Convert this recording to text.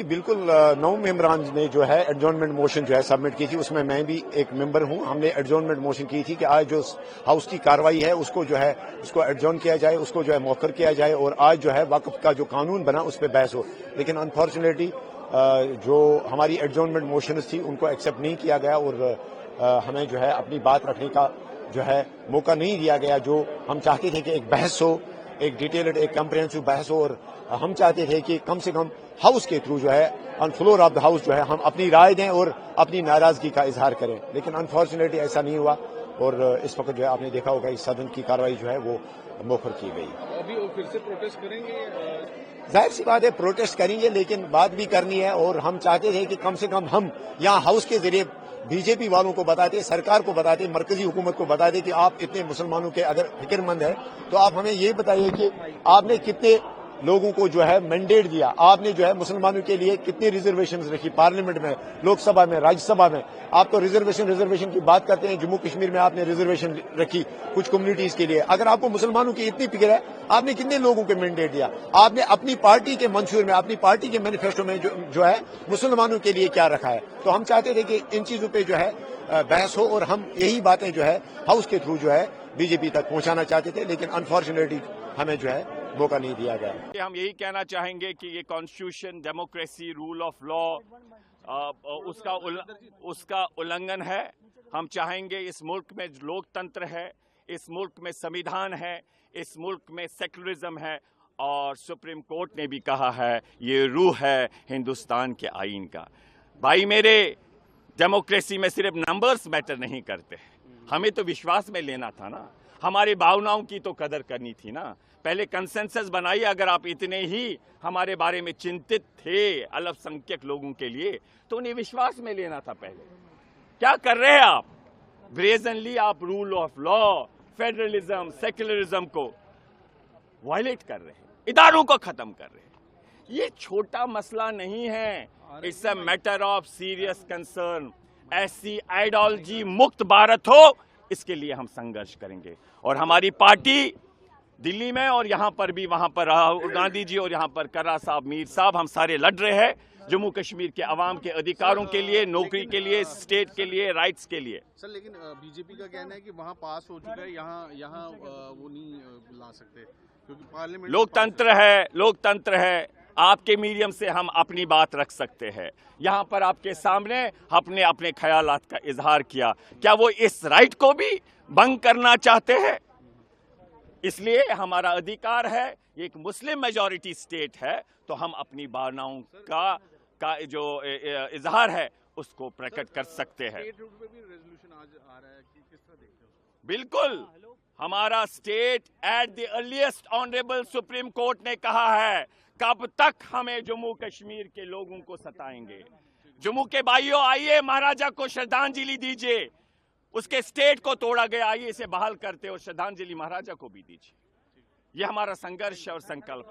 बिल्कुल 9 मेंबरान ने जो है एडजॉर्नमेंट मोशन जो है सबमिट की थी, उसमें मैं भी एक मेंबर हूं। हमने एडजॉर्नमेंट मोशन की थी कि आज जो हाउस की कार्रवाई है उसको जो है उसको एडजॉर्न किया जाए, उसको जो है मौखर किया जाए और आज जो है वक्फ का जो कानून बना उस पर बहस हो। लेकिन अनफॉर्चुनेटली जो हमारी एडजॉर्नमेंट मोशन थी उनको एक्सेप्ट नहीं किया गया और हमें जो है अपनी बात रखने का जो है मौका नहीं दिया गया। जो हम चाहते थे कि एक बहस हो, एक डिटेल्ड एक कम्प्रिहेंसिव बहस हो, और हम चाहते थे कि कम से कम हाउस के थ्रू जो है on floor of the house जो है हम अपनी राय दें और अपनी नाराजगी का इजहार करें। लेकिन अनफॉर्चुनेटली ऐसा नहीं हुआ और इस वक्त जो है आपने देखा होगा इस सदन की कार्रवाई जो है वो मौखर की गई। अभी वो फिर से प्रोटेस्ट करेंगे? जाहिर सी बात है प्रोटेस्ट करेंगे, लेकिन बात भी करनी है और हम चाहते थे कि कम से कम हम यहाँ हाउस के जरिए बीजेपी वालों को बताते, सरकार को बताते, मरकजी हुकूमत को बताते कि आप इतने मुसलमानों के अगर फिक्रमंद है तो आप हमें ये बताइए कि आपने कितने लोगों को जो है मैंडेट दिया, आपने जो है मुसलमानों के लिए कितनी रिजर्वेशन रखी पार्लियामेंट में, लोकसभा में, राज्यसभा में। आप तो रिजर्वेशन की बात करते हैं। जम्मू कश्मीर में आपने रिजर्वेशन रखी कुछ कम्युनिटीज के लिए। अगर आपको मुसलमानों की इतनी फिक्र है, आपने कितने लोगों को मैंडेट दिया? आपने अपनी पार्टी के मंशूर में, अपनी पार्टी के मैनिफेस्टो में जो है मुसलमानों के लिए क्या रखा है? तो हम चाहते थे कि इन चीजों पे जो है बहस हो और हम यही बातें जो है हाउस के थ्रू जो है बीजेपी तक पहुंचाना चाहते थे, लेकिन अनफॉर्चुनेटली हमें जो है मौका नहीं दिया गया। हम यही कहना चाहेंगे कि ये constitution, democracy, rule of law उसका उल्लंघन है। हम चाहेंगे इस मुल्क में लोकतंत्र है, इस मुल्क में संविधान है, इस मुल्क में सेक्युलरिज्म है और सुप्रीम कोर्ट ने भी कहा है ये रूह है हिंदुस्तान के आईन का। भाई मेरे, डेमोक्रेसी में सिर्फ नंबर्स मैटर नहीं करते, हमें तो विश्वास में लेना था ना, हमारी भावनाओं की तो कदर करनी थी ना। पहले कंसेंसस बनाइए। अगर आप इतने ही हमारे बारे में चिंतित थे अल्पसंख्यक लोगों के लिए तो उन्हें विश्वास में लेना था। पहले क्या कर रहे हैं आप? ब्रेजनली आप rule of law, federalism, secularism को वायलेट कर रहे हैं, इदारों को खत्म कर रहे हैं। ये छोटा मसला नहीं है, it's a matter of serious concern. ऐसी आइडियोलॉजी मुक्त भारत हो, इसके लिए हम संघर्ष करेंगे और हमारी पार्टी दिल्ली में और यहाँ पर भी, वहाँ पर राहुल गांधी जी और यहाँ पर कर्रा साहब, मीर साहब, हम सारे लड़ रहे हैं जम्मू कश्मीर के अवाम के अधिकारों के लिए, नौकरी के लिए, स्टेट के लिए, राइट्स के लिए। सर लेकिन बीजेपी का कहना है कि वहाँ पास हो चुका है, यहाँ वो नहीं ला सकते क्योंकि पार्लियामेंट लोकतंत्र है। आपके मीडियम से हम अपनी बात रख सकते हैं। यहाँ पर आपके सामने अपने अपने ख्यालात का इजहार किया। क्या वो इस राइट को भी भंग करना चाहते हैं? इसलिए हमारा अधिकार है, ये एक मुस्लिम मेजॉरिटी स्टेट है, तो हम अपनी भावनाओं का जो इजहार है उसको प्रकट कर सकते हैं। स्टेट रूट पे भी रेजोल्यूशन आज आ रहा है कि किस तरह देखते हो? बिल्कुल, हमारा state at the earliest honourable supreme court ने कहा है कब तक हमें जम्मू कश्मीर के लोगों को सताएंगे। जम्मू के भाइयों, आइए महाराजा को श्रद्धांजलि दीजिए। उसके स्टेट को तोड़ा गया, आइए इसे बहाल करते और श्रद्धांजलि महाराजा को भी दीजिए। यह हमारा संघर्ष और संकल्प है।